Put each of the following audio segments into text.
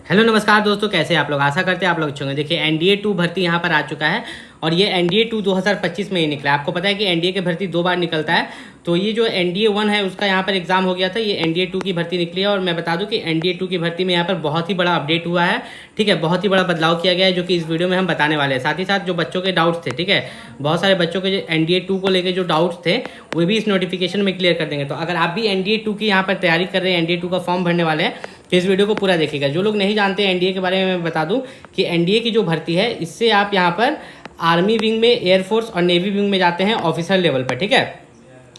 Hello नमस्कार दोस्तों, कैसे हैं आप लोग। आशा करते हैं आप लोग अच्छे होंगे। देखिए एनडीए 2 भर्ती यहाँ पर आ चुका है और ये एनडीए 2 2025 में ही निकला है। आपको पता है कि एनडीए की भर्ती 2 बार निकलता है, तो ये जो एनडीए 1 है उसका यहाँ पर एग्जाम हो गया था, ये एनडीए 2 की भर्ती निकली है। और मैं बता दूं कि एनडीए 2 की भर्ती में यहाँ पर बहुत ही बड़ा अपडेट हुआ है, ठीक है, बहुत ही बड़ा बदलाव किया गया है, जो कि इस वीडियो में हम बताने वाले हैं। साथ ही साथ जो बच्चों के डाउट्स थे, ठीक है, बहुत सारे बच्चों के जो एनडीए 2 को लेकर जो डाउट्स थे वो भी इस नोटिफिकेशन में क्लियर कर देंगे। तो अगर आप भी एनडीए 2 की यहाँ पर तैयारी कर रहे हैं, एनडीए 2 का फॉर्म भरने वाले हैं, तो इस वीडियो को पूरा देखिएगा। जो लोग नहीं जानते एनडीए के बारे में, मैं बता दूं कि एनडीए की जो भर्ती है, इससे आप यहाँ पर आर्मी विंग में, एयरफोर्स और नेवी विंग में जाते हैं ऑफिसर लेवल पर, ठीक है।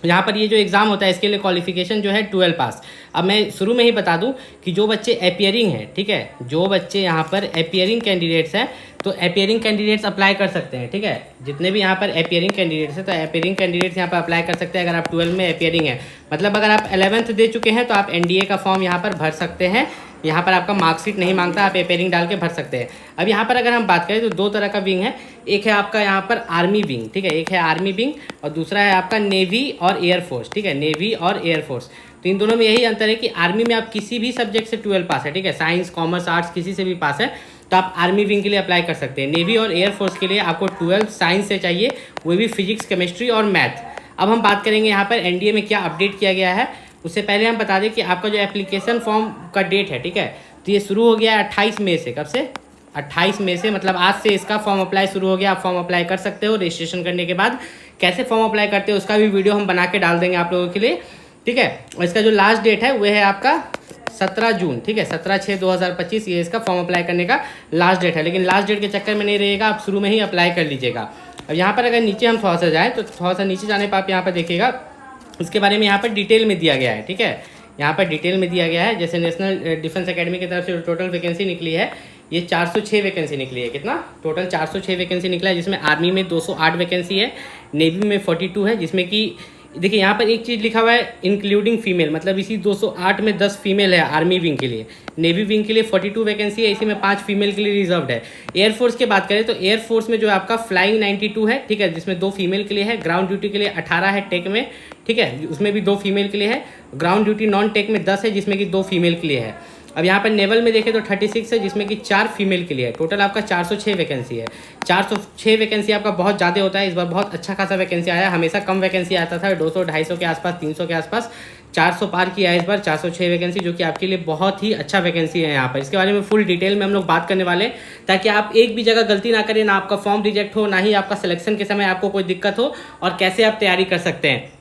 यहाँ पर ये जो एग्ज़ाम होता है इसके लिए क्वालिफिकेशन जो है 12 पास। अब मैं शुरू में ही बता दूं कि जो बच्चे अपियरिंग हैं, ठीक है, जो बच्चे यहाँ पर अपियरिंग कैंडिडेट्स हैं, तो अपियरिंग कैंडिडेट्स अप्लाई कर सकते हैं, ठीक है। जितने भी यहाँ पर अपियरिंग कैंडिडेट्स हैं, तो अपियरिंग कैंडिडेट्स यहाँ पर अप्लाई कर सकते हैं। अगर आप 12 में अपियरिंग है, मतलब अगर आप 11th दे चुके हैं, तो आप एनडीए का फॉर्म यहाँ पर भर सकते हैं। यहाँ पर आपका मार्कशीट नहीं मांगता, आप अपियरिंग डाल के भर सकते हैं। अब यहाँ पर अगर हम बात करें तो दो तरह का विंग है। एक है आपका यहाँ पर आर्मी विंग, ठीक है, एक है आर्मी विंग और दूसरा है आपका नेवी और एयरफोर्स, ठीक है, नेवी और एयरफोर्स। तो इन दोनों में यही अंतर है कि आर्मी में आप किसी भी सब्जेक्ट से 12 पास है, ठीक है, साइंस, कॉमर्स, आर्ट्स किसी से भी पास है, तो आप आर्मी विंग के लिए अप्लाई कर सकते हैं। नेवी और एयरफोर्स के लिए आपको 12 साइंस से चाहिए, वो भी फिजिक्स, केमिस्ट्री और मैथ। अब हम बात करेंगे यहाँ पर एनडीए में क्या अपडेट किया गया है। उससे पहले हम बता दें कि आपका जो एप्लीकेशन फॉर्म का डेट है, ठीक है, तो ये शुरू हो गया है 28 मई से। कब से? 28 मई से, मतलब आज से इसका फॉर्म अप्लाई शुरू हो गया। आप फॉर्म अप्लाई कर सकते हो रजिस्ट्रेशन करने के बाद। कैसे फॉर्म अप्लाई करते हो उसका भी वीडियो हम बना के डाल देंगे आप लोगों के लिए, ठीक है। और इसका जो लास्ट डेट है वह है आपका 17 जून, ठीक है, 17/6/2025 ये इसका फॉर्म अप्लाई करने का लास्ट डेट है। लेकिन लास्ट डेट के चक्कर में नहीं रहेगा, आप शुरू में ही अप्लाई कर लीजिएगा। अब यहाँ पर अगर नीचे हम थोड़ा सा जाएँ तो थोड़ा सा नीचे जाने पर आप यहाँ पर देखिएगा इसके बारे में यहाँ पर डिटेल में दिया गया है, ठीक है। यहाँ पर डिटेल में दिया गया है, जैसे नेशनल डिफेंस एकेडमी की तरफ से टोटल वैकेंसी निकली है, ये 406 वैकेंसी निकली है। कितना? टोटल 406 वैकेंसी निकला है, जिसमें आर्मी में 208 वैकेंसी है, नेवी में 42 है, जिसमें कि देखिए यहाँ पर एक चीज़ लिखा हुआ है इंक्लूडिंग फीमेल, मतलब इसी 208 में 10 फीमेल है आर्मी विंग के लिए। नेवी विंग के लिए 42 वैकेंसी है, इसी में 5 फीमेल के लिए रिजर्व्ड है। एयरफोर्स की बात करें तो एयरफोर्स में जो आपका फ्लाइंग 92 है, ठीक है, जिसमें 2 फीमेल के लिए है। ग्राउंड ड्यूटी के लिए 18 है टेक में, ठीक है, उसमें भी 2 फीमेल के लिए है। ग्राउंड ड्यूटी नॉन टेक में 10 है, जिसमें कि 2 फीमेल के लिए है। अब यहाँ पर नेवल में देखें तो 36 है, जिसमें कि 4 फीमेल के लिए है। टोटल आपका 406 वैकेंसी है। 406 वैकेंसी आपका बहुत ज़्यादा होता है, इस बार बहुत अच्छा खासा वैकेंसी आया है। हमेशा कम वैकेंसी आता था, 200 250 के आसपास, 300 के आसपास, 400 पार किया है इस बार। 406 वैकेंसी, जो कि आपके लिए बहुत ही अच्छा वैकेंसी है। यहाँ पर इसके बारे में फुल डिटेल में हम लोग बात करने वाले हैं, ताकि आप एक भी जगह गलती ना करें, ना आपका फॉर्म रिजेक्ट हो, ना ही आपका सिलेक्शन के समय आपको कोई दिक्कत हो, और कैसे आप तैयारी कर सकते हैं।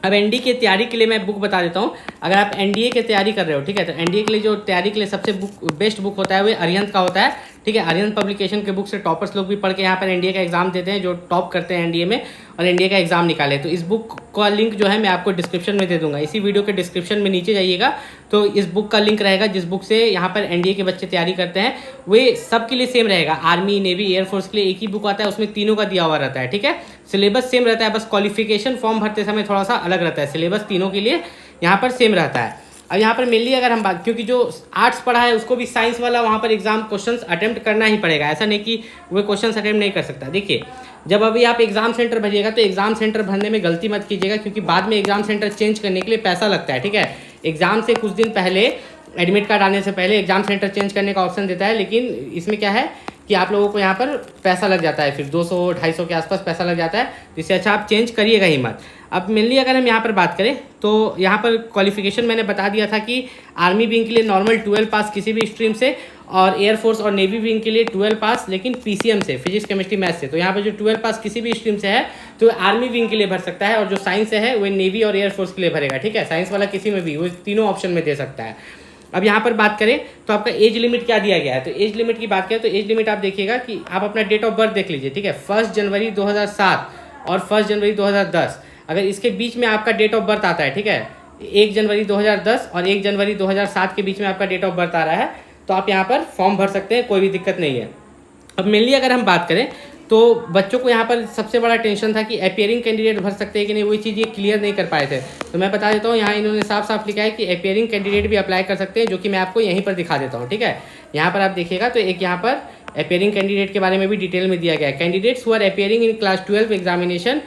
अब एनडीए की तैयारी के लिए मैं बुक बता देता हूँ। अगर आप एनडीए की तैयारी कर रहे हो, ठीक है, तो एनडीए के लिए जो तैयारी के लिए सबसे बेस्ट बुक होता है वो अरिहंत का होता है, ठीक है। अरिहंत पब्लिकेशन के बुक से टॉपर्स लोग भी पढ़ के यहाँ पर एनडीए का एग्जाम देते हैं, जो टॉप करते हैं एनडीए में और एनडीए का एग्जाम निकाले। तो इस बुक का लिंक जो है मैं आपको डिस्क्रिप्शन में दे दूंगा। इसी वीडियो के डिस्क्रिप्शन में नीचे जाइएगा तो इस बुक का लिंक रहेगा, जिस बुक से यहाँ पर एनडीए के बच्चे तैयारी करते हैं। वे सबके लिए सेम रहेगा, आर्मी, नेवी, एयरफोर्स के लिए एक ही बुक आता है, उसमें तीनों का दिया हुआ रहता है, ठीक है। सिलेबस सेम रहता है, बस क्वालिफिकेशन फॉर्म भरते समय थोड़ा सा अलग रहता है। सिलेबस तीनों के लिए यहाँ पर सेम रहता है। अब यहाँ पर मेनली अगर हम बात, क्योंकि जो आर्ट्स पढ़ा है उसको भी साइंस वाला वहाँ पर एग्जाम क्वेश्चंस अटेम्प्ट करना ही पड़ेगा, ऐसा नहीं कि वो क्वेश्चंस अटेम्प्ट नहीं कर सकता। देखिए, जब अभी आप एग्जाम सेंटर भरिएगा तो एग्जाम सेंटर भरने में गलती मत कीजिएगा, क्योंकि बाद में एग्जाम सेंटर चेंज करने के लिए पैसा लगता है, ठीक है। एग्जाम से कुछ दिन पहले, एडमिट कार्ड आने से पहले एग्जाम सेंटर चेंज करने का ऑप्शन देता है, लेकिन इसमें क्या है कि आप लोगों को यहाँ पर पैसा लग जाता है, फिर 200-250 के आसपास पैसा लग जाता है। तो इससे अच्छा आप चेंज करिएगा ही मत। अब मेनली अगर हम यहाँ पर बात करें तो यहाँ पर क्वालिफिकेशन मैंने बता दिया था कि आर्मी विंग के लिए नॉर्मल 12 पास किसी भी स्ट्रीम से, और एयरफोर्स और नेवी विंग के लिए 12 पास लेकिन पीसीएम से, फिजिक्स, केमिस्ट्री, मैथ से। तो यहाँ पर जो 12 पास किसी भी स्ट्रीम से है तो आर्मी विंग के लिए भर सकता है, और जो साइंस से है वो नेवी और एयरफोर्स के लिए भरेगा, ठीक है। साइंस वाला किसी में भी, वो तीनों ऑप्शन में दे सकता है। अब यहाँ पर बात करें तो आपका एज लिमिट क्या दिया गया है, तो एज लिमिट की बात करें तो एज लिमिट आप देखिएगा कि आप अपना डेट ऑफ बर्थ देख लीजिए, ठीक है। 1 जनवरी 2007 और 1 जनवरी 2010, अगर इसके बीच में आपका डेट ऑफ बर्थ आता है, ठीक है, 1 जनवरी 2010 और 1 जनवरी 2007 के बीच में आपका डेट ऑफ बर्थ आ रहा है, तो आप यहाँ पर फॉर्म भर सकते हैं, कोई भी दिक्कत नहीं है। अब मेनली अगर हम बात करें तो बच्चों को यहाँ पर सबसे बड़ा टेंशन था कि अपियरिंग कैंडिडेट भर सकते हैं कि नहीं, वही चीज़ ये क्लियर नहीं कर पाए थे। तो मैं बता देता हूँ, यहाँ इन्होंने साफ साफ लिखा है कि अपियरिंग कैंडिडेट भी अप्लाई कर सकते हैं, जो कि मैं आपको यहीं पर दिखा देता हूँ, ठीक है। यहाँ पर आप देखिएगा तो एक यहाँ पर अपियरिंग कैंडिडेट के बारे में भी डिटेल में दिया गया है। Candidates who are appearing in class 12 examination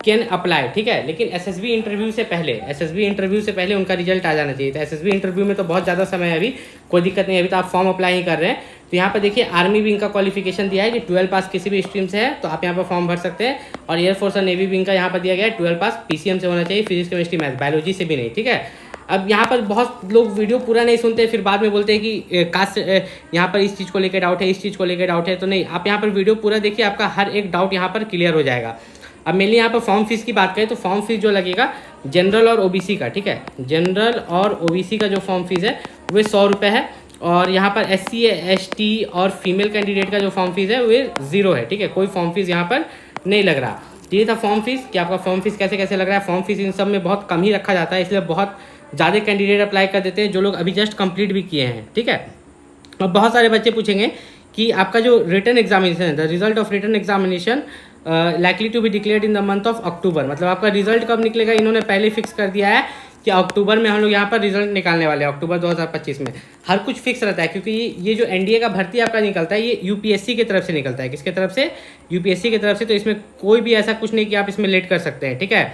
can apply, ठीक है। लेकिन एसएसबी इंटरव्यू से पहले उनका रिजल्ट आ जाना चाहिए। तो एसएसबी इंटरव्यू में तो बहुत ज़्यादा समय है, अभी कोई दिक्कत नहीं है, अभी तो आप फॉर्म अप्लाई ही कर रहे हैं। तो यहाँ पर देखिए आर्मी विंग का क्वालिफिकेशन दिया है कि 12 पास किसी भी स्ट्रीम से है तो आप यहाँ पर फॉर्म भर सकते हैं। और एयरफोर्स और नेवी विंग का यहाँ पर दिया गया है 12 पास पीसीएम से होना चाहिए, फिजिक्स केमिस्ट्री मैथ, बायोलॉजी से भी नहीं, ठीक है। अब यहाँ पर बहुत लोग वीडियो पूरा नहीं सुनते, फिर बाद में बोलते हैं कि कास्ट यहाँ पर इस चीज़ को लेकर डाउट है, इस चीज़ को लेकर डाउट है। तो नहीं, आप यहाँ पर वीडियो पूरा देखिए, आपका हर एक डाउट यहाँ पर क्लियर हो जाएगा। अब मेनली यहाँ पर फॉर्म फीस की बात करें तो फॉर्म फीस जो लगेगा जनरल और ओबीसी का, ठीक है, जनरल और ओबीसी का जो फॉर्म फीस है वो 100 रुपये है। और यहाँ पर SC ST और फीमेल कैंडिडेट का जो फॉर्म फीस है वो 0 है, ठीक है, कोई फॉर्म फीस यहाँ पर नहीं लग रहा। ये था फॉर्म फीस कि आपका फॉर्म फीस कैसे कैसे लग रहा है। फॉर्म फीस इन सब में बहुत कम ही रखा जाता है, इसलिए बहुत ज़्यादा कैंडिडेट अप्लाई कर देते हैं जो लोग अभी जस्ट कंप्लीट भी किए हैं, ठीक है। और बहुत सारे बच्चे पूछेंगे कि आपका जो रिटन एग्जामिनेशन है, the result of written examination likely to be declared in the month of October, मतलब आपका रिजल्ट कब निकलेगा इन्होंने पहले फिक्स कर दिया है कि अक्टूबर में हम लोग यहाँ पर रिजल्ट निकालने वाले हैं, अक्टूबर 2025 में। हर कुछ फिक्स रहता है क्योंकि ये जो एनडीए का भर्ती आपका निकलता है ये यूपीएससी की तरफ से निकलता है। किसके तरफ से? यूपीएससी की तरफ से। तो इसमें कोई भी ऐसा कुछ नहीं कि आप इसमें लेट कर सकते हैं, ठीक है।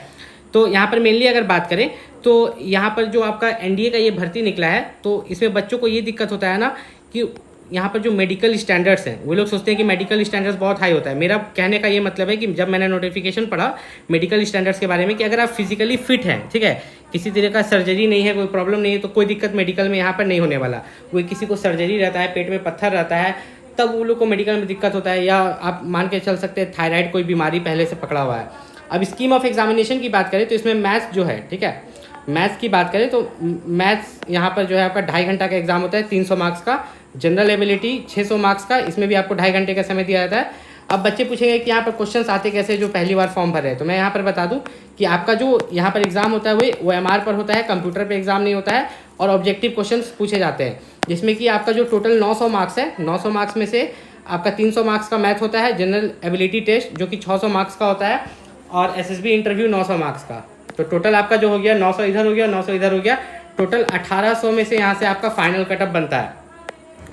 तो यहाँ पर मेनली अगर बात करें तो यहाँ पर जो आपका एनडीए का ये भर्ती निकला है तो इसमें बच्चों को ये दिक्कत होता है ना कि यहाँ पर जो मेडिकल स्टैंडर्ड्स हैं वो लोग सोचते हैं कि मेडिकल स्टैंडर्ड्स बहुत हाई होता है। मेरा कहने का ये मतलब है कि जब मैंने नोटिफिकेशन पढ़ा मेडिकल स्टैंडर्ड्स के बारे में कि अगर आप फिजिकली फिट हैं, ठीक है, किसी तरह का सर्जरी नहीं है, कोई प्रॉब्लम नहीं है, तो कोई दिक्कत मेडिकल में यहाँ पर नहीं होने वाला। कोई किसी को सर्जरी रहता है, पेट में पत्थर रहता है, तब वो लोग को मेडिकल में दिक्कत होता है, या आप मान के चल सकते हैं थायराइड कोई बीमारी पहले से पकड़ा हुआ है। अब स्कीम ऑफ एग्जामिनेशन की बात करें तो इसमें मैथ्स जो है, ठीक है, मैथ्स की बात करें तो मैथ्स यहाँ पर जो है आपका 2.5 घंटा का एग्जाम होता है, 300 मार्क्स का। जनरल एबिलिटी 600 मार्क्स का, इसमें भी आपको 2.5 घंटे का समय दिया जाता है। अब बच्चे पूछेंगे कि यहाँ पर क्वेश्चंस आते कैसे जो पहली बार फॉर्म भर रहे हैं, तो मैं यहाँ पर बता दूँ कि आपका जो यहाँ पर एग्जाम होता है वो OMR पर होता है, कंप्यूटर पर एग्जाम नहीं होता है, और ऑब्जेक्टिव क्वेश्चन पूछे जाते हैं जिसमें कि आपका जो टोटल 900 मार्क्स है, 900 मार्क्स में से आपका 300 मार्क्स का मैथ होता है, जनरल एबिलिटी टेस्ट जो कि 600 मार्क्स का होता है, और एसएसबी इंटरव्यू 900 मार्क्स का। तो टोटल आपका जो हो गया 900 इधर हो गया, 900 इधर हो गया, टोटल 1800 में से यहाँ से आपका फाइनल कटअप बनता है।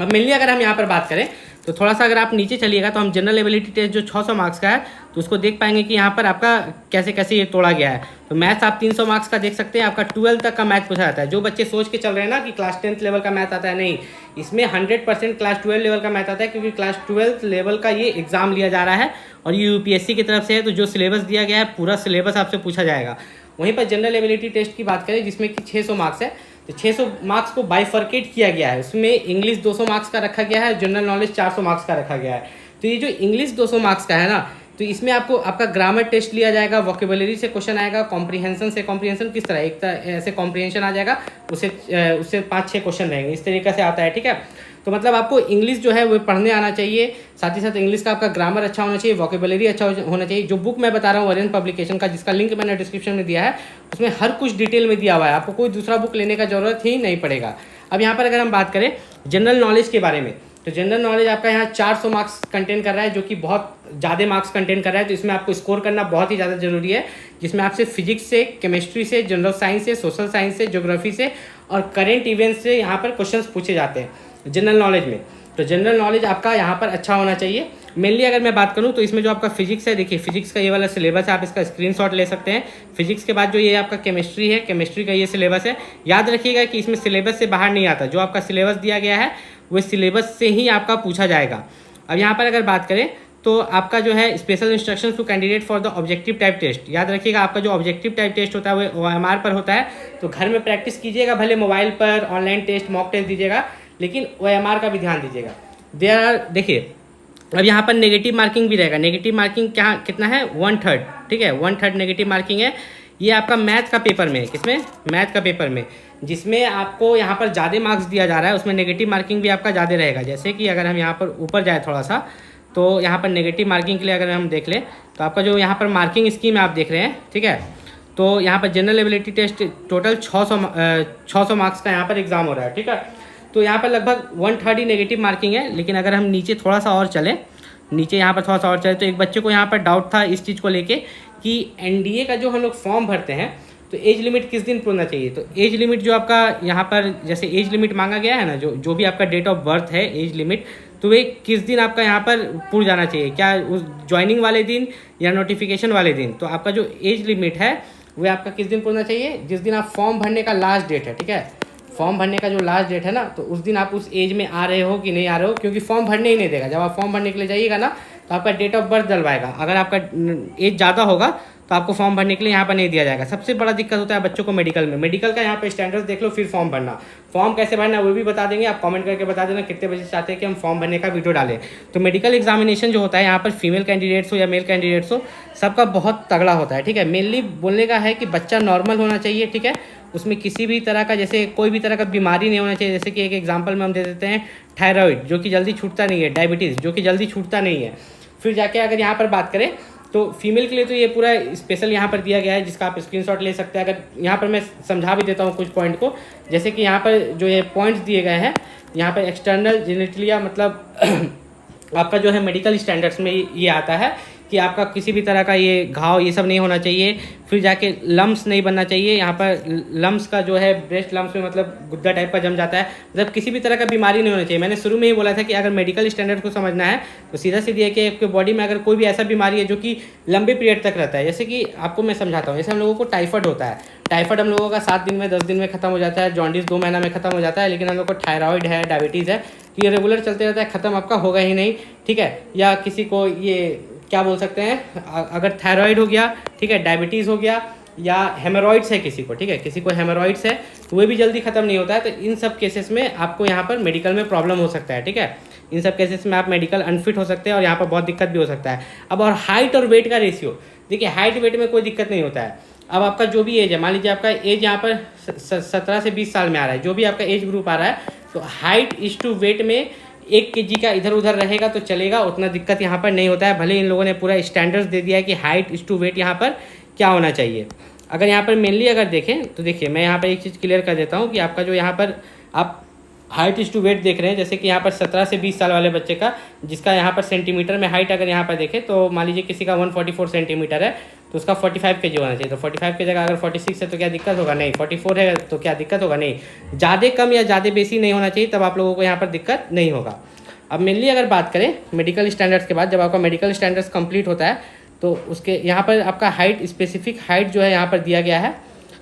अब मेनली अगर हम यहाँ पर बात करें तो थोड़ा सा अगर आप नीचे चलिएगा तो हम जनरल एबिलिटी टेस्ट जो 600 मार्क्स का है तो उसको देख पाएंगे कि यहाँ पर आपका कैसे कैसे ये तोड़ा गया है। तो मैथ्स आप 300 मार्क्स का देख सकते हैं, आपका 12 तक का मैथ पूछा जाता है। जो बच्चे सोच के चल रहे हैं ना कि क्लास 10th लेवल का मैथ आता है, नहीं, इसमें 100% क्लास 12 लेवल का मैथ आता है, क्योंकि क्लास 12th लेवल का ये एग्जाम लिया जा रहा है और ये यूपीएससी की तरफ से है। तो जो सिलेबस दिया गया है पूरा सिलेबस आपसे पूछा जाएगा। वहीं पर जनरल एबिलिटी टेस्ट की बात करें जिसमें कि 600 मार्क्स है, तो 600 मार्क्स को बाइफर्केट किया गया है। उसमें इंग्लिश 200 मार्क्स का रखा गया है, जनरल नॉलेज 400 मार्क्स का रखा गया है। तो ये जो इंग्लिश 200 मार्क्स का है ना, तो इसमें आपको आपका ग्रामर टेस्ट लिया जाएगा, वोकेबुलरी से क्वेश्चन आएगा, कॉम्प्रीहेंशन से, कॉम्प्रीहेंशन किस तरह, एक ऐसे कॉम्प्रीहेंशन आ जाएगा, उससे 5-6 क्वेश्चन रहेंगे, इस तरीके से आता है, ठीक है। तो मतलब आपको इंग्लिश जो है वो पढ़ने आना चाहिए, साथ ही साथ इंग्लिश का आपका ग्रामर अच्छा होना चाहिए, वोकेबुलरी अच्छा होना चाहिए। जो बुक मैं बता रहा हूँ ओरिएंट पब्लिकेशन का, जिसका लिंक मैंने डिस्क्रिप्शन में दिया है, उसमें हर कुछ डिटेल में दिया हुआ है, आपको कोई दूसरा बुक लेने का जरूरत ही नहीं पड़ेगा। अब यहाँ पर अगर हम बात करें जनरल नॉलेज के बारे में, तो जनरल नॉलेज आपका यहाँ 400 मार्क्स कंटेन कर रहा है, जो कि बहुत ज़्यादा मार्क्स कंटेन कर रहा है। तो इसमें आपको स्कोर करना बहुत ही ज़्यादा जरूरी है, जिसमें आपसे फिजिक्स से, केमिस्ट्री से, जनरल साइंस से, सोशल साइंस से, ज्योग्राफी से और करेंट इवेंट्स से यहाँ पर क्वेश्चंस पूछे जाते हैं जनरल नॉलेज में। तो जनरल नॉलेज आपका यहाँ पर अच्छा होना चाहिए। मेनली अगर मैं बात करूँ तो इसमें जो आपका फिजिक्स है, देखिए फिजिक्स का ये वाला सिलेबस है, आप इसका स्क्रीनशॉट ले सकते हैं। फिजिक्स के बाद जो ये आपका केमिस्ट्री है, केमिस्ट्री का ये सिलेबस है। याद रखिएगा कि इसमें सिलेबस से बाहर नहीं आता, जो आपका सिलेबस दिया गया है वो सिलेबस से ही आपका पूछा जाएगा। अब यहाँ पर अगर बात करें तो आपका जो है special instruction to candidate for the objective type test, याद रखिएगा आपका जो ऑब्जेक्टिव टाइप टेस्ट होता है वो OMR पर होता है। तो घर में प्रैक्टिस कीजिएगा, भले मोबाइल पर ऑनलाइन टेस्ट, मॉक टेस्ट दीजिएगा, लेकिन OMR का भी ध्यान दीजिएगा। देखिए अब यहाँ पर नेगेटिव मार्किंग भी रहेगा। नेगेटिव मार्किंग क्या कितना है? 1/3, ठीक है, 1/3 नेगेटिव मार्किंग है। ये आपका मैथ का पेपर में है, किसमें? मैथ का पेपर में, जिसमें आपको यहाँ पर ज़्यादा मार्क्स दिया जा रहा है, उसमें नेगेटिव मार्किंग भी आपका ज़्यादा रहेगा। जैसे कि अगर हम यहाँ पर ऊपर जाए थोड़ा सा, तो यहाँ पर नेगेटिव मार्किंग के लिए अगर हम देख लें तो आपका जो यहाँ पर मार्किंग स्कीम आप देख रहे हैं, ठीक है, तो यहाँ पर general ability test total 600 marks का यहाँ पर एग्जाम हो रहा है, ठीक है। तो यहाँ पर लगभग 1/3 ही नेगेटिव मार्किंग है। लेकिन अगर हम नीचे थोड़ा सा और चलें, नीचे यहाँ पर थोड़ा सा और चले, तो एक बच्चे को यहाँ पर डाउट था इस चीज़ को लेके कि एनडीए का जो हम लोग फॉर्म भरते हैं तो एज लिमिट किस दिन पूरना चाहिए? तो एज लिमिट जो आपका यहाँ पर जैसे एज लिमिट मांगा गया है ना, जो भी आपका डेट ऑफ बर्थ है एज लिमिट, तो वे किस दिन आपका यहाँ पर पूर जाना चाहिए? क्या उस ज्वाइनिंग वाले दिन या नोटिफिकेशन वाले दिन? तो आपका जो एज लिमिट है वह आपका किस दिन पूरना चाहिए? जिस दिन आप फॉर्म भरने का लास्ट डेट है, ठीक है, फॉर्म भरने का जो लास्ट डेट है ना, तो उस दिन आप उस एज में आ रहे हो कि नहीं आ रहे हो, क्योंकि फॉर्म भरने ही नहीं देगा। जब आप फॉर्म भरने के लिए जाइएगा ना, तो आपका डेट ऑफ बर्थ डलवाएगा। अगर आपका एज ज़्यादा होगा तो आपको फॉर्म भरने के लिए यहाँ पर नहीं दिया जाएगा। सबसे बड़ा दिक्कत होता है बच्चों को मेडिकल में। मेडिकल का यहाँ पे स्टैंडर्ड्स देख लो, फिर फॉर्म भरना। फॉर्म कैसे भरना वो भी बता देंगे, आप कमेंट करके बता देना कितने बजे चाहते हैं कि हम फॉर्म भरने का वीडियो डालें। तो मेडिकल एग्जामिनेशन जो होता है यहाँ पर फीमेल कैंडिडेट्स हो या मेल कैंडिडेट्स हो, सबका बहुत तगड़ा होता है, ठीक है। मेनली बोलने का है कि बच्चा नॉर्मल होना चाहिए, ठीक है, उसमें किसी भी तरह का जैसे कोई भी तरह का बीमारी नहीं होना चाहिए। जैसे कि एक एग्जांपल में हम दे देते हैं थायराइड, जो कि जल्दी छूटता नहीं है, डायबिटीज़ जो कि जल्दी छूटता नहीं है। फिर जाके अगर यहाँ पर बात करें तो फीमेल के लिए तो ये पूरा स्पेशल यहाँ पर दिया गया है, जिसका आप स्क्रीनशॉट ले सकते हैं। अगर यहाँ पर मैं समझा भी देता हूँ कुछ पॉइंट को, जैसे कि यहाँ पर जो ये पॉइंट्स दिए गए हैं, यहाँ पर एक्सटर्नल जेनिटलिया मतलब आपका जो है मेडिकल स्टैंडर्ड्स में ये आता है कि आपका किसी भी तरह का ये घाव ये सब नहीं होना चाहिए। फिर जाके लम्स नहीं बनना चाहिए। यहाँ पर लम्स का जो है ब्रेस्ट लम्स में मतलब गुद्दा टाइप का जम जाता है, मतलब किसी भी तरह का बीमारी नहीं होना चाहिए। मैंने शुरू में ही बोला था कि अगर मेडिकल स्टैंडर्ड को समझना है तो सीधा सीधी है कि आपके बॉडी में अगर कोई भी ऐसा बीमारी है जो कि लंबे पीरियड तक रहता है, जैसे कि आपको मैं समझाता हूँ, जैसे हम लोगों को टाइफाइड होता है। टाइफाइड हम लोगों का 7 दिन में 10 दिन में खत्म हो जाता है, जॉन्डिस 2 महीना में खत्म हो जाता है। लेकिन हम लोग को थायराइड है, डायबिटीज़ है, तो ये रेगुलर चलते रहता है, खत्म आपका होगा ही नहीं, ठीक है। या किसी को ये क्या बोल सकते हैं, अगर थायराइड हो गया, ठीक है, डायबिटीज़ हो गया, या हेमोरॉइड्स है किसी को, ठीक है, किसी को हेमोरॉइड्स है, तो वो भी जल्दी खत्म नहीं होता है। तो इन सब केसेस में आपको यहाँ पर मेडिकल में प्रॉब्लम हो सकता है, ठीक है। इन सब केसेस में आप मेडिकल अनफिट हो सकते हैं और यहाँ पर बहुत दिक्कत भी हो सकता है। अब और हाइट और वेट का रेशियो, देखिए हाइट वेट में कोई दिक्कत नहीं होता है। अब आपका जो भी एज है, मान लीजिए आपका एज यहाँ पर 17 से 20 साल में आ रहा है, जो भी आपका एज ग्रुप आ रहा है, तो हाइट इज टू वेट में 1 kg का इधर उधर रहेगा तो चलेगा, उतना दिक्कत यहाँ पर नहीं होता है। भले इन लोगों ने पूरा स्टैंडर्ड्स दे दिया है कि हाइट इज टू वेट यहाँ पर क्या होना चाहिए। अगर यहाँ पर मेनली अगर देखें तो देखिए मैं यहाँ पर एक चीज़ क्लियर कर देता हूँ कि आपका जो यहाँ पर आप हाइट इज टू वेट देख रहे हैं, जैसे कि यहाँ पर 17 से 20 साल वाले बच्चे का, जिसका यहाँ पर सेंटीमीटर में हाइट अगर यहाँ पर देखें तो मान लीजिए किसी का 144 सेंटीमीटर है तो उसका 45 kg होना चाहिए। तो 45 की जगह अगर 46 है तो क्या दिक्कत होगा? नहीं। 44 है तो क्या दिक्कत होगा? नहीं। ज़्यादा कम या ज़्यादा बेसी नहीं होना चाहिए, तब आप लोगों को यहाँ पर दिक्कत नहीं होगा। अब मेनली अगर बात करें मेडिकल स्टैंडर्ड्स के बाद, जब आपका मेडिकल स्टैंडर्ड्स कंप्लीट होता है तो उसके यहाँ पर आपका हाइट, स्पेसिफिक हाइट जो है यहाँ पर दिया गया है।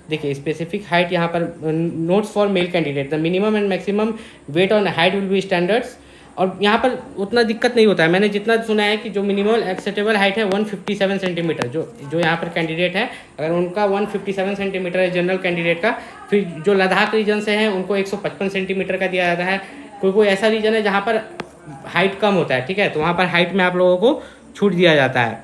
देखिए स्पेसिफिक हाइट यहाँ पर notes for male candidate, the minimum and maximum weight on height will be standards. और यहाँ पर उतना दिक्कत नहीं होता है। मैंने जितना सुना है कि जो मिनिमम एक्सेप्टेबल हाइट है 157 सेंटीमीटर, जो यहाँ पर कैंडिडेट है अगर उनका 157 सेंटीमीटर है जनरल कैंडिडेट का, फिर जो लद्दाख रीजन से हैं उनको 155 सेंटीमीटर का दिया जाता है। कोई ऐसा रीजन है जहाँ पर हाइट कम होता है, ठीक है, तो वहाँ पर हाइट में आप लोगों को छूट दिया जाता है।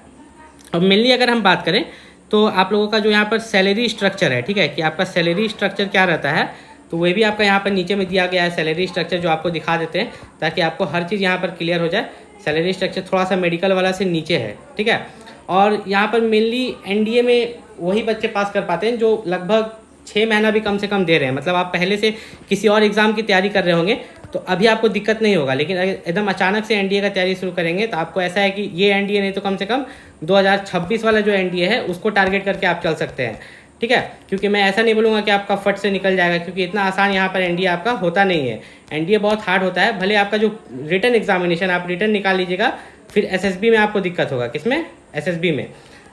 अब मेनली अगर हम बात करें तो आप लोगों का जो यहाँ पर सैलरी स्ट्रक्चर है, ठीक है, कि आपका सैलरी स्ट्रक्चर क्या रहता है, तो वह भी आपका यहाँ पर नीचे में दिया गया है सैलरी स्ट्रक्चर, जो आपको दिखा देते हैं ताकि आपको हर चीज़ यहाँ पर क्लियर हो जाए। सैलरी स्ट्रक्चर थोड़ा सा मेडिकल वाला से नीचे है, ठीक है। और यहाँ पर मेनली एनडीए में वही बच्चे पास कर पाते हैं जो लगभग 6 महीना भी कम से कम दे रहे हैं। मतलब आप पहले से किसी और एग्ज़ाम की तैयारी कर रहे होंगे तो अभी आपको दिक्कत नहीं होगा, लेकिन अगर एकदम अचानक से एनडीए का तैयारी शुरू करेंगे तो आपको ऐसा है कि ये एनडीए नहीं तो कम से कम 2026 वाला जो एनडीए है उसको टारगेट करके आप चल सकते हैं, ठीक है। क्योंकि मैं ऐसा नहीं बोलूँगा कि आपका फट से निकल जाएगा, क्योंकि इतना आसान यहाँ पर एनडीए आपका होता नहीं है। एनडीए बहुत हार्ड होता है। भले आपका जो रिटन एग्जामिनेशन आप रिटन निकाल लीजिएगा, फिर एसएसबी में आपको दिक्कत होगा। किसमें? एसएसबी में।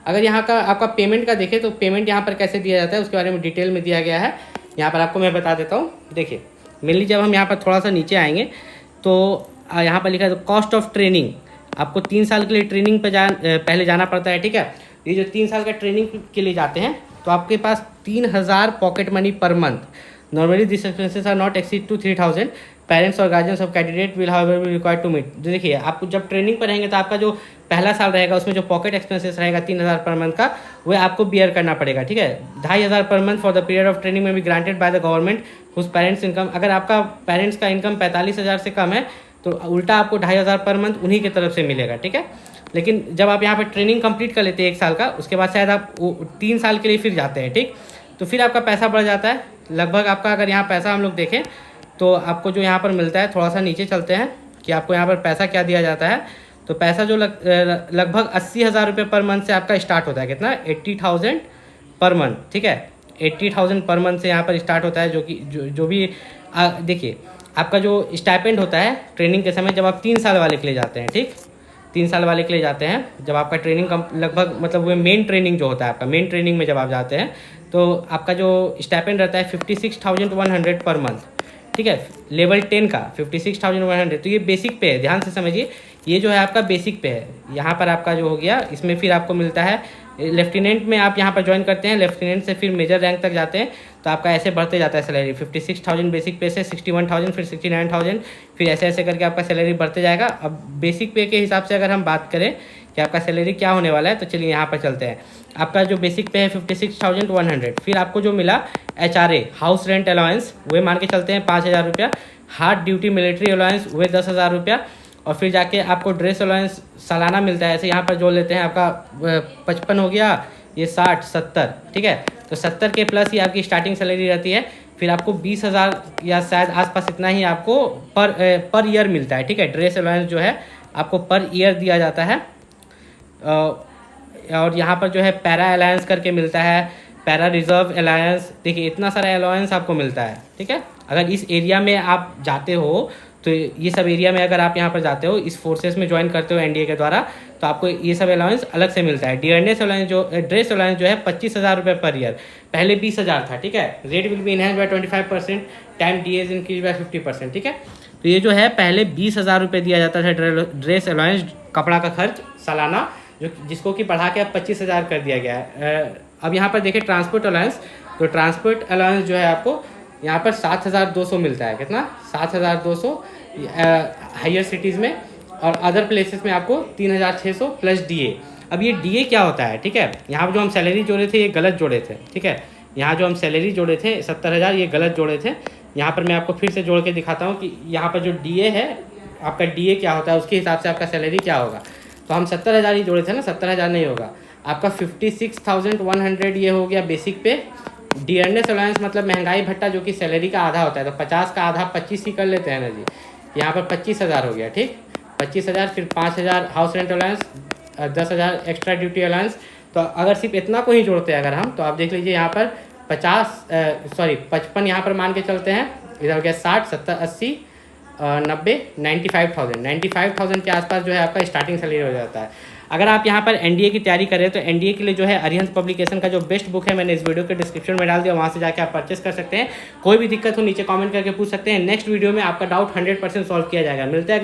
अगर यहाँ का आपका पेमेंट का देखें तो पेमेंट यहाँ पर कैसे दिया जाता है उसके बारे में डिटेल में दिया गया है। यहाँ पर आपको मैं बता देता हूँ। देखिए मेनली जब हम यहाँ पर थोड़ा सा नीचे आएंगे तो यहाँ पर लिखा है कॉस्ट ऑफ ट्रेनिंग। आपको 3 साल के लिए ट्रेनिंग पे पहले जाना पड़ता है, ठीक है। ये जो 3 साल का ट्रेनिंग के लिए जाते हैं तो आपके पास 3000 pocket money per month. Normally this expenses are not exceed to 3000। Parents और guardians of candidate will however be required to meet. देखिए आप जब ट्रेनिंग पर रहेंगे तो आपका जो पहला साल रहेगा उसमें जो पॉकेट एक्सपेंसेस रहेगा 3000 पर मंथ का, वह आपको बियर करना पड़ेगा, ठीक है। 2500 per month for the period of training में be granted by the government whose parents income. अगर आपका पेरेंट्स का इनकम 45,000 से कम है तो उल्टा आपको 2500 पर मंथ उन्हीं की तरफ से मिलेगा, ठीक है। लेकिन जब आप यहाँ पर ट्रेनिंग कंप्लीट कर लेते हैं 1 साल का, उसके बाद शायद आप 3 साल के लिए फिर जाते हैं, ठीक, तो फिर आपका पैसा बढ़ जाता है। लगभग आपका अगर यहाँ पैसा हम लोग देखें तो आपको जो यहाँ पर मिलता है, थोड़ा सा नीचे चलते हैं कि आपको यहाँ पर पैसा क्या दिया जाता है। तो पैसा जो लगभग 80,000 रुपये पर मंथ से आपका स्टार्ट होता है। कितना? 80,000 पर मंथ, ठीक है। 80,000 पर मंथ से यहाँ पर स्टार्ट होता है, जो कि जो भी देखिए आपका जो स्टाइपेंड होता है ट्रेनिंग के समय, जब आप 3 साल वाले के लिए जाते हैं, ठीक 3 साल वाले के लिए जाते हैं, जब आपका ट्रेनिंग लगभग मतलब वो मेन ट्रेनिंग जो होता है आपका, मेन ट्रेनिंग में जब आप जाते हैं तो आपका जो स्टाइपेंड रहता है 56,100 पर मंथ, ठीक है, लेवल 10 का 56,100। तो ये बेसिक पे है, ध्यान से समझिए, ये जो है आपका बेसिक पे है। यहाँ पर आपका जो हो गया, इसमें फिर आपको मिलता है लेफ्टिनेंट में आप यहाँ पर ज्वाइन करते हैं, लेफ्टिनेंट से फिर मेजर रैंक तक जाते हैं, तो आपका ऐसे बढ़ते जाता है सैलरी। 56,000 बेसिक पे से 61,000, फिर 69,000, फिर ऐसे ऐसे करके आपका सैलरी बढ़ते जाएगा। अब बेसिक पे के हिसाब से अगर हम बात करें कि आपका सैलरी क्या होने वाला है, तो चलिए यहाँ पर चलते हैं। आपका जो बेसिक पे है 56,100, फिर आपको जो मिला HRA हाउस रेंट अलाउंस, वे मान के चलते हैं 5,000 रुपया, हार्ड ड्यूटी मिलिट्री अलाउंस वे 10,000 रुपया, और फिर जाके आपको ड्रेस अलाउंस सालाना मिलता है। ऐसे यहाँ पर जोड़ लेते हैं, आपका 55 हो गया, ये 60 70, ठीक है, तो 70 के प्लस ही आपकी स्टार्टिंग सैलरी रहती है। फिर आपको 20,000 या शायद आसपास इतना ही आपको पर ईयर मिलता है, ठीक है। ड्रेस अलाउंस जो है आपको पर ईयर दिया जाता है। और यहाँ पर जो है पैरा अलायंस करके मिलता है, पैरा रिजर्व अलायंस, देखिए इतना सारा अलायंस आपको मिलता है, ठीक है। अगर इस एरिया में आप जाते हो, तो ये सब एरिया में अगर आप यहाँ पर जाते हो, इस फोर्सेस में ज्वाइन करते हो एनडीए के द्वारा, तो आपको ये सब अलाउंस अलग से मिलता है। डियरनेस अलाउंस जो ड्रेस अलाउंस जो है 25,000 रुपये पर ईयर, पहले 20,000 था, ठीक है। Rate will be enhance by 25%, time D is increase by 50%, ठीक है। तो ये जो है पहले 20,000 रुपये दिया जाता था ड्रेस अलाउंस, कपड़ा का खर्च सालाना, जिसको कि बढ़ा के अब 25,000 कर दिया गया है। अब यहाँ पर देखिए ट्रांसपोर्ट अलाउंस, तो ट्रांसपोर्ट अलाउंस जो है आपको यहाँ पर 7,200 मिलता है, कितना 7,200 हायर सिटीज़ में, और अदर प्लेसेस में आपको 3,600 प्लस DA। अब ये DA क्या होता है, ठीक है, यहाँ पर जो हम सैलरी जोड़े थे ये गलत जोड़े थे, ठीक है, यहाँ जो हम सैलरी जोड़े थे 70,000 ये गलत जोड़े थे। यहाँ पर मैं आपको फिर से जोड़ के दिखाता हूँ कि यहाँ पर जो DA है, आपका DA क्या होता है, उसके हिसाब से आपका सैलरी क्या होगा। तो हम 70,000 ही जोड़े थे ना, 70,000 नहीं होगा आपका, 56,100 ये हो गया बेसिक पे। डियरनेस अलाउंस मतलब महंगाई भत्ता, जो कि सैलरी का आधा होता है, तो 50 का आधा 25 ही कर लेते हैं ना जी, यहाँ पर 25,000 हो गया, ठीक 25,000, फिर 5,000 house rent allowance, 10,000 extra duty allowance. तो अगर सिर्फ इतना को ही जोड़ते हैं अगर हम, तो आप देख लीजिए यहाँ पर 55 यहाँ पर मान के चलते हैं, इधर हो गया 60 70 80 90 95,000 के आसपास जो है आपका स्टार्टिंग सैलरी हो जाता है। अगर आप यहाँ पर एनडीए की तैयारी करें, तो एनडीए के लिए जो है अरिहंत पब्लिकेशन का जो बेस्ट बुक है, मैंने इस वीडियो के डिस्क्रिप्शन में डाल दिया, वहाँ से जाकर आप परचेस कर सकते हैं। कोई भी दिक्कत हो नीचे कमेंट करके पूछ सकते हैं, नेक्स्ट वीडियो में आपका डाउट 100% सॉल्व किया जाएगा। मिलते हैं